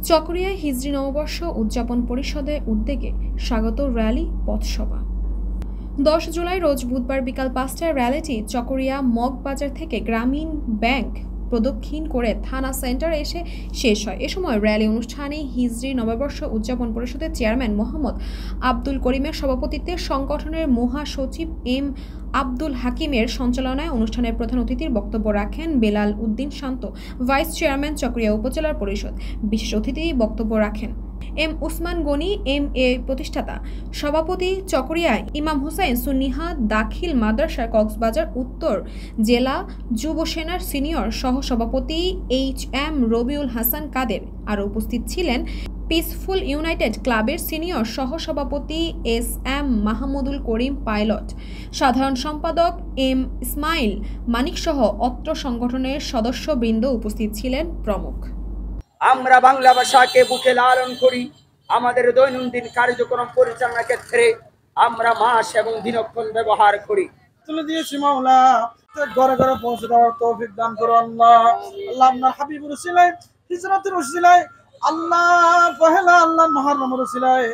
চকরিয়ায় হিজরি নববর্ষ উদযাপন পরিষদের উদ্যোগে স্বাগত র্যালি পথসভা। 10 জুলাই রোজ বুধবার বিকাল 5টায় র্যালিটি চকরিয়া মগবাজার থেকে গ্রামীণ ব্যাংক প্রদক্ষিণ করে থানা সেন্টারে এসে শেষ হয়। এ সময় র্যালি অনুষ্ঠানে হিজরি নববর্ষ উদযাপন পরিষদের চেয়ারম্যান মোহাম্মদ আব্দুল করিমের সভাপতিত্বে সংগঠনের মহাসচিব এম আব্দুল হাকিমের সঞ্চালনায় অনুষ্ঠানের প্রধান অতিথির বক্তব্য রাখেন বেলাল উদ্দিন শান্ত, ভাইস চেয়ারম্যান চকরিয়া উপজেলা পরিষদ। বিশেষ অতিথি বক্তব্য রাখেন M Usman Gani M A প্রতিষ্ঠাতা, সভাপতি চকরিয়ায় ইমাম হুসাইন সুন্নিহা দাখিল মাদ্রাসা কক্সবাজার উত্তর জেলা যুব সেনার সিনিয়র সহসভাপতি এইচ এম রবিউল হাসান কাদের। আরও উপস্থিত ছিলেন পিসফুল ইউনাইটেড ক্লাবের সিনিয়র সহসভাপতি এস এম মাহমুদুল করিম পাইলট, সাধারণ সম্পাদক এম ইসমাইল মানিক সহ অত্র সংগঠনের সদস্যবৃন্দ উপস্থিত ছিলেন প্রমুখ। আমরা বাংলা ভাষাকে বুকে লালন করি। আমাদের দৈনন্দিন কার্যক্রম পরিচালনার ক্ষেত্রে আমরা মাস এবং দিনক্ষণ ব্যবহার করি। তুলে দিয়েছি মাওলা, ঘরে ঘরে পৌঁছে দেওয়ার তৌফিক দান করো আল্লাহ। আল্লাহ আপনার হাবিবুর উসিলায়, হিজরতের উসিলায়, আল্লাহ পহেলা আল্লাহ মুহররমের উসিলায়